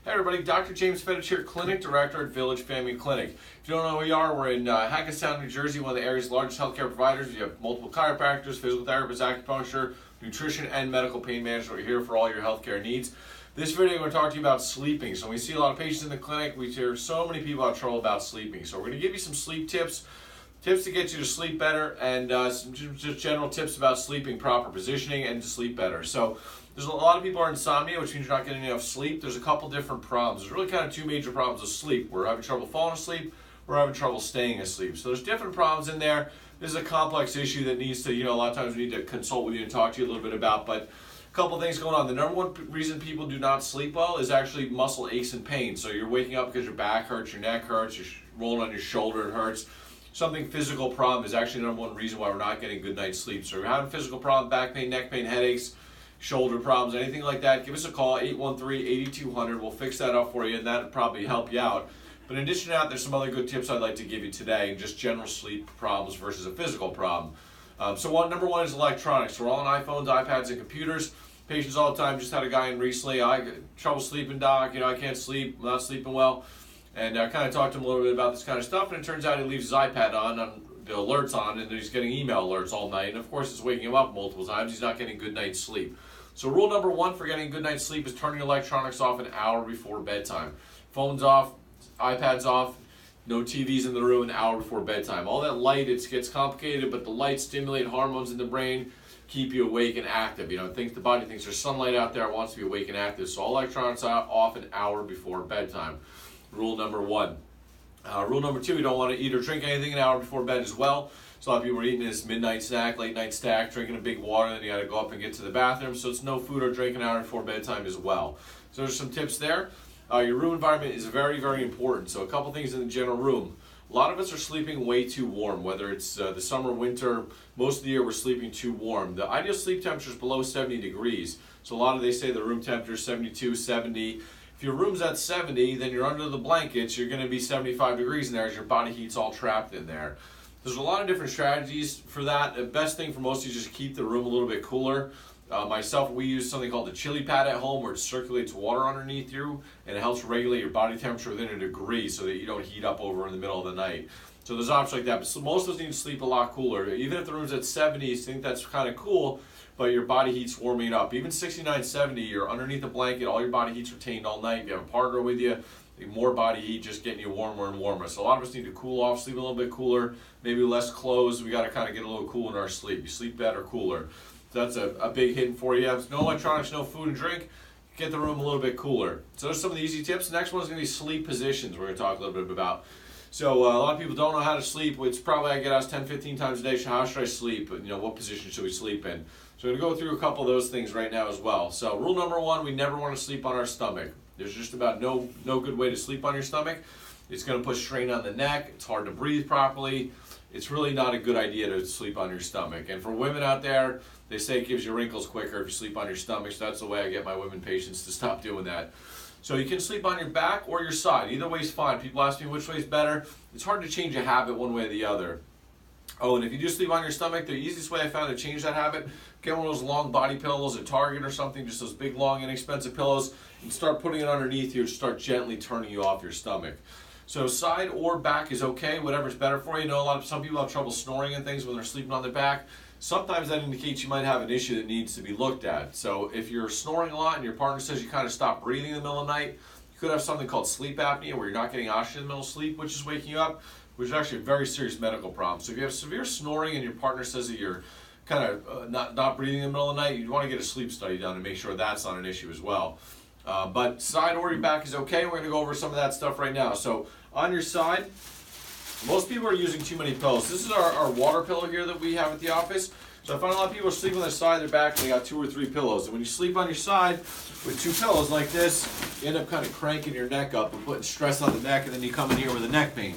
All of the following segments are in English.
Hey everybody, Dr. James Fedich here, Clinic Director at Fedich Family Clinic. If you don't know who we are, we're in Hackettstown, New Jersey, one of the area's largest healthcare providers. We have multiple chiropractors, physical therapists, acupuncture, nutrition, and medical pain management. We're here for all your healthcare needs. This video, we're going to talk to you about sleeping. So we see a lot of patients in the clinic. We hear so many people have trouble about sleeping. So we're going to give you some sleep tips to get you to sleep better, and some just general tips about sleeping, proper positioning, and to sleep better. So there's a lot of people are insomnia, which means you're not getting enough sleep. There's a couple different problems. There's really kind of two major problems with sleep. We're having trouble falling asleep. We're having trouble staying asleep. So there's different problems in there. This is a complex issue that needs to, a lot of times we need to consult with you and talk to you a little bit about. But a couple things going on. The number one reason people do not sleep well is actually muscle aches and pain. So you're waking up because your back hurts, your neck hurts, you're rolling on your shoulder, it hurts. Something physical problem is actually the number one reason why we're not getting good night's sleep. So if you're having physical problem, back pain, neck pain, headaches, shoulder problems, anything like that, give us a call, 813-8200. We'll fix that up for you, and that'll probably help you out. But in addition to that, there's some other good tips I'd like to give you today, just general sleep problems versus a physical problem. Number one is electronics. We're all on iPhones, iPads, and computers. Patients all the time. Just had a guy in recently, I got trouble sleeping, doc, I can't sleep, I'm not sleeping well. And I kind of talked to him a little bit about this kind of stuff, and it turns out he leaves his iPad on the alerts on, and he's getting email alerts all night. And of course, it's waking him up multiple times. He's not getting good night's sleep. So rule number one for getting a good night's sleep is turning electronics off an hour before bedtime. Phones off, iPads off, no TVs in the room an hour before bedtime. All that light, it gets complicated, but the lights stimulate hormones in the brain, keep you awake and active. The body thinks there's sunlight out there, it wants to be awake and active. So all electronics are off an hour before bedtime. Rule number one. Rule number two, you don't want to eat or drink anything an hour before bed as well. So a lot of people are eating this midnight snack, late night snack, drinking a big water, and then you got to go up and get to the bathroom. So it's no food or drink an hour before bedtime as well. So there's some tips there. Your room environment is very, very important. So a couple things in the general room. A lot of us are sleeping way too warm, whether it's the summer, winter, most of the year we're sleeping too warm. The ideal sleep temperature is below 70 degrees. So they say the room temperature is 72, 70. If your room's at 70, then you're under the blankets, you're going to be 75 degrees in there as your body heat's all trapped in there. There's a lot of different strategies for that. The best thing for most of you is just keep the room a little bit cooler. Myself, we use something called the chili pad at home, where it circulates water underneath you, and it helps regulate your body temperature within a degree so that you don't heat up over in the middle of the night. So there's options like that, but most of us need to sleep a lot cooler. Even if the room's at 70, you think that's kind of cool, but your body heat's warming up. Even 69, 70, you're underneath the blanket, all your body heat's retained all night. If you have a partner with you, more body heat just getting you warmer and warmer. So a lot of us need to cool off, sleep a little bit cooler, maybe less clothes. We got to kind of get a little cool in our sleep. You sleep better, cooler. So that's a big hint for you. No electronics, no food and drink. Get the room a little bit cooler. So those are some of the easy tips. The next one is going to be sleep positions we're going to talk a little bit about. So a lot of people don't know how to sleep. It's probably I get asked 10, 15 times a day, so how should I sleep? What position should we sleep in? So we're going to go through a couple of those things right now as well. So rule number one, we never want to sleep on our stomach. There's just about no good way to sleep on your stomach. It's going to put strain on the neck. It's hard to breathe properly. It's really not a good idea to sleep on your stomach. And for women out there, they say it gives you wrinkles quicker if you sleep on your stomach. So that's the way I get my women patients to stop doing that. So you can sleep on your back or your side. Either way is fine. People ask me which way is better. It's hard to change a habit one way or the other. Oh, and if you do sleep on your stomach, the easiest way I found to change that habit, get one of those long body pillows at Target or something, just those big, long, inexpensive pillows, and start putting it underneath you and start gently turning you off your stomach. So side or back is okay, whatever's better for you. Some people have trouble snoring and things when they're sleeping on their back. Sometimes that indicates you might have an issue that needs to be looked at. So if you're snoring a lot and your partner says you kind of stop breathing in the middle of the night, you could have something called sleep apnea, where you're not getting oxygen in the middle of sleep, which is waking you up, which is actually a very serious medical problem. So if you have severe snoring and your partner says that you're kind of not breathing in the middle of the night, you'd want to get a sleep study done to make sure that's not an issue as well. But side or your back is okay. We're going to go over some of that stuff right now. So on your side, most people are using too many pillows. This is our water pillow here that we have at the office. So I find a lot of people are sleeping on their side of their back and they got 2 or 3 pillows. And when you sleep on your side with 2 pillows like this, you end up kind of cranking your neck up and putting stress on the neck, and then you come in here with a neck pain.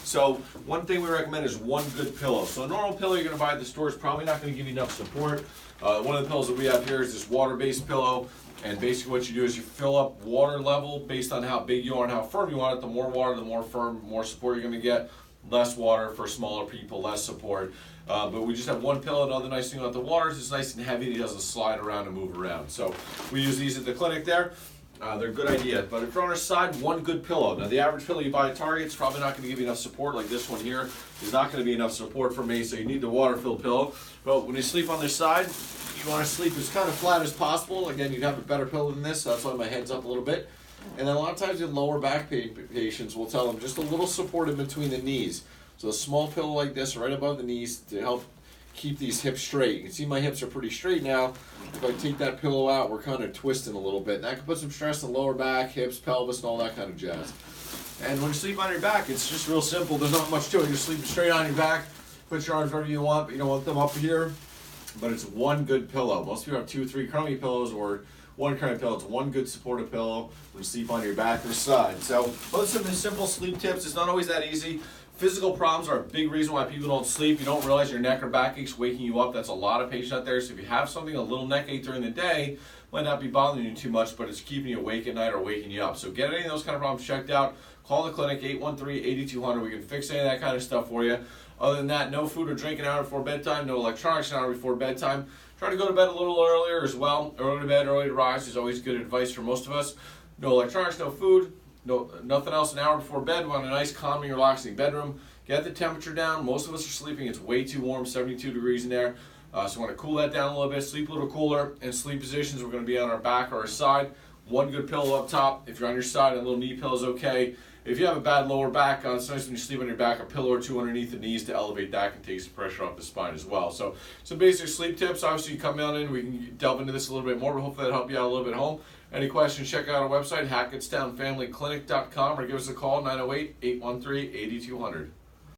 So one thing we recommend is one good pillow. So a normal pillow you're going to buy at the store is probably not going to give you enough support. One of the pillows that we have here is this water-based pillow. And basically what you do is you fill up water level based on how big you are and how firm you want it. The more water, the more firm, more support you're going to get. Less water for smaller people, less support. But we just have one pillow. Another nice thing about the water is it's nice and heavy and it doesn't slide around and move around. So we use these at the clinic there. they're a good idea. But if you're on our side, one good pillow. Now, the average pillow you buy at Target is probably not going to give you enough support. Like this one here is not going to be enough support for me, so you need the water-filled pillow. But when you sleep on this side, you want to sleep as kind of flat as possible. Again, you'd have a better pillow than this, so that's why my head's up a little bit. And then a lot of times in lower back patients, we'll tell them just a little support in between the knees. So a small pillow like this right above the knees to help keep these hips straight. You can see my hips are pretty straight now. If I take that pillow out, we're kind of twisting a little bit. And that can put some stress on the lower back, hips, pelvis, and all that kind of jazz. And when you sleep on your back, it's just real simple. There's not much to it. You're sleeping straight on your back. Put your arms wherever you want, but you don't want them up here. But it's one good pillow. Most people have 2 or 3 crummy pillows or one crummy pillow. It's one good supportive pillow when you sleep on your back or side. So those are some simple sleep tips. It's not always that easy. Physical problems are a big reason why people don't sleep. You don't realize your neck or back aches waking you up. That's a lot of patients out there. So if you have something, a little neck ache during the day, might not be bothering you too much, but it's keeping you awake at night or waking you up. So get any of those kind of problems checked out. Call the clinic, 813-8200. We can fix any of that kind of stuff for you. Other than that, no food or drink an hour before bedtime. No electronics an hour before bedtime. Try to go to bed a little earlier as well. Early to bed, early to rise is always good advice for most of us. No electronics, no food. No, nothing else an hour before bed. We want a nice, calming, relaxing bedroom. Get the temperature down. Most of us are sleeping. It's way too warm, 72 degrees in there. So we want to cool that down a little bit, sleep a little cooler. And sleep positions, we're going to be on our back or our side. One good pillow up top. If you're on your side, a little knee pillow is okay. If you have a bad lower back, it's nice when you sleep on your back, a pillow or two underneath the knees to elevate that can take some pressure off the spine as well. So some basic sleep tips. Obviously, you come down in, we can delve into this a little bit more, but hopefully that'll help you out a little bit at home. Any questions, check out our website, hackettstownfamilyclinic.com, or give us a call, 908-813-8200.